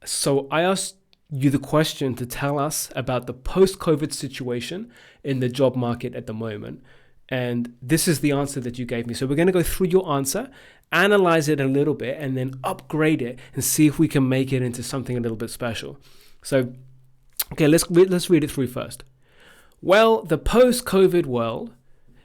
So I asked you the question to tell us about the post-COVID situation in the job market at the moment. And this is the answer that you gave me. So we're going to go through your answer, analyze it a little bit, and then upgrade it and see if we can make it into something a little bit special. So, okay, let's read it through first. Well, the post-COVID world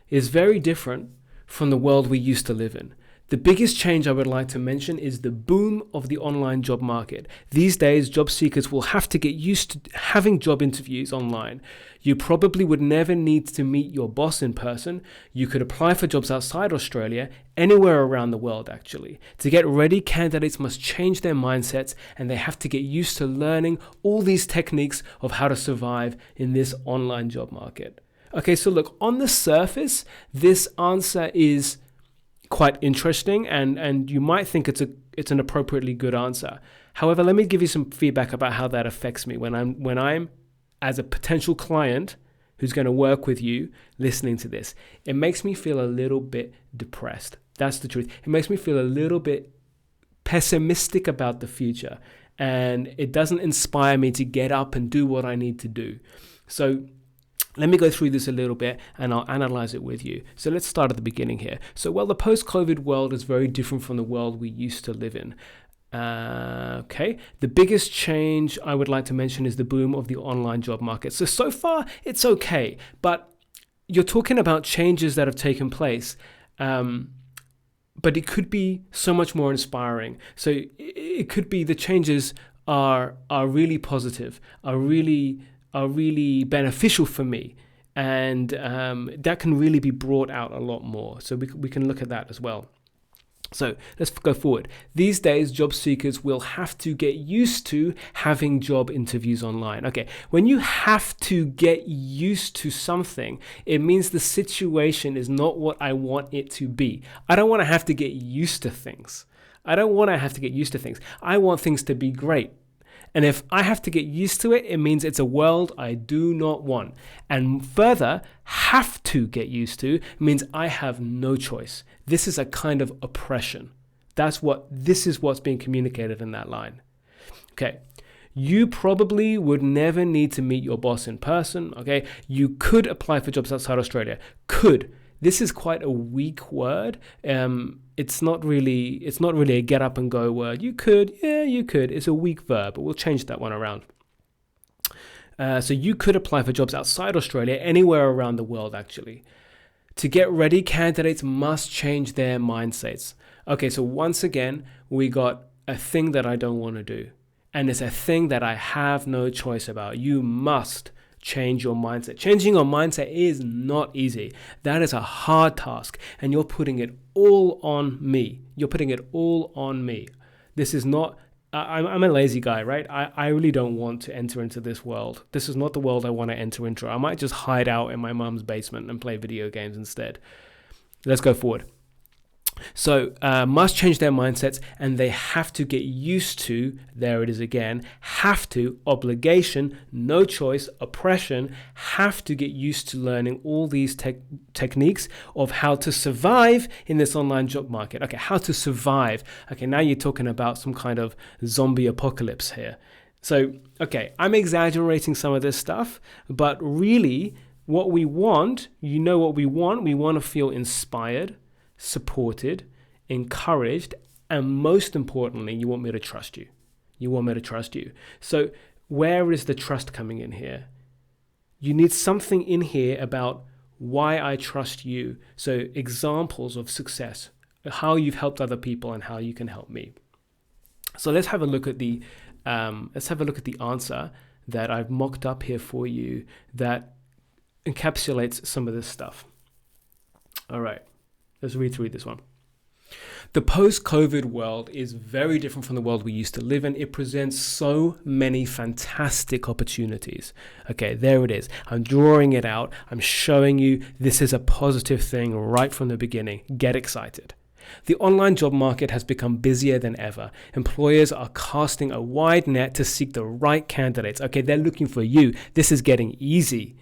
is very different from the world we used to live in. The biggest change I would like to mention is the boom of the online job market. These days, job seekers will have to get used to having job interviews online. You probably would never need to meet your boss in person. You could apply for jobs outside Australia, anywhere around the world actually. To get ready, candidates must change their mindsets and they have to get used to learning all these techniques of how to survive in this online job market. Okay, so look, on the surface, this answer is quite interesting and you might think it's an appropriately good answer. However, let me give you some feedback about how that affects me when I'm as a potential client who's going to work with you listening to this. It makes me feel a little bit depressed. That's the truth. It makes me feel a little bit pessimistic about the future, and it doesn't inspire me to get up and do what I need to do. So let me go through this a little bit and I'll analyze it with you. So let's start at the beginning here. So, well, the post-COVID world is very different from the world we used to live in. Okay, the biggest change I would like to mention is the boom of the online job market. So far, it's okay, but you're talking about changes that have taken place, but it could be so much more inspiring. So it could be the changes are really positive, are really beneficial for me, and that can really be brought out a lot more. So we can look at that as well. So let's go forward. These days, job seekers will have to get used to having job interviews online. Okay, when you have to get used to something, it means the situation is not what I want it to be. I don't want to have to get used to things. I want things to be great. And if I have to get used to it, it means it's a world I do not want. And further, have to get used to means I have no choice. This is a kind of oppression. This is what's being communicated in that line. Okay. You probably would never need to meet your boss in person. Okay. You could apply for jobs outside Australia. Could. This is quite a weak word. It's not really a get up and go word. You could. It's a weak verb, but we'll change that one around. So you could apply for jobs outside Australia, anywhere around the world, actually. To get ready, candidates must change their mindsets. Okay, so once again, we got a thing that I don't want to do. And it's a thing that I have no choice about. You must change your mindset. Changing your mindset is not easy. That is a hard task, and you're putting it all on me. This is not, I'm a lazy guy, right? I really don't want to enter into this world. This is not the world I want to enter into. I might just hide out in my mum's basement and play video games instead. Let's go forward. So must change their mindsets, and they have to get used to, there it is again, have to, obligation, no choice, oppression, have to get used to learning all these techniques of how to survive in this online job market. Okay, how to survive. Okay, now you're talking about some kind of zombie apocalypse here. So, okay, I'm exaggerating some of this stuff, but really what we want, we want to feel inspired, supported, encouraged, and most importantly, you want me to trust you. So where is the trust coming in here? You need something in here about why I trust you. So examples of success, how you've helped other people and how you can help me. So let's have a look at the answer that I've mocked up here for you that encapsulates some of this stuff. All right. Let's read through this one. The post-COVID world is very different from the world we used to live in. It presents so many fantastic opportunities. Okay, there it is. I'm drawing it out. I'm showing you this is a positive thing right from the beginning. Get excited. The online job market has become busier than ever. Employers are casting a wide net to seek the right candidates. Okay, they're looking for you. This is getting easy.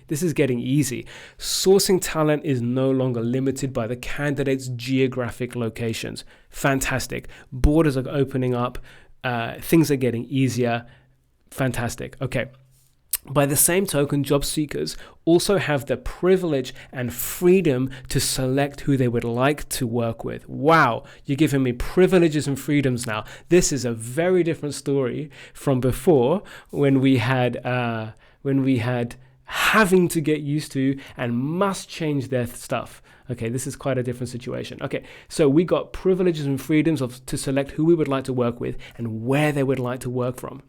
Sourcing talent is no longer limited by the candidate's geographic locations. Fantastic. Borders are opening up. Things are getting easier. Fantastic. Okay. By the same token, job seekers also have the privilege and freedom to select who they would like to work with. Wow, you're giving me privileges and freedoms now. This is a very different story from before, when we had having to get used to and must change their stuff. Okay, this is quite a different situation. Okay, so we got privileges and freedoms to select who we would like to work with and where they would like to work from.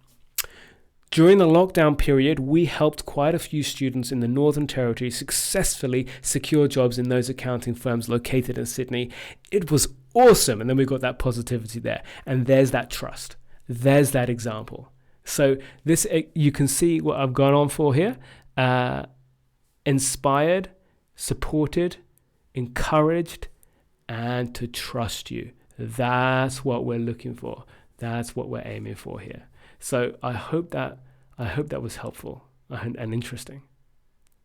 During the lockdown period, we helped quite a few students in the Northern Territory successfully secure jobs in those accounting firms located in Sydney. It was awesome. And then we got that positivity there. And there's that trust. There's that example. So this, you can see what I've gone on for here. Inspired, supported, encouraged, and to trust you. That's what we're looking for. That's what we're aiming for here. So I hope that was helpful and interesting.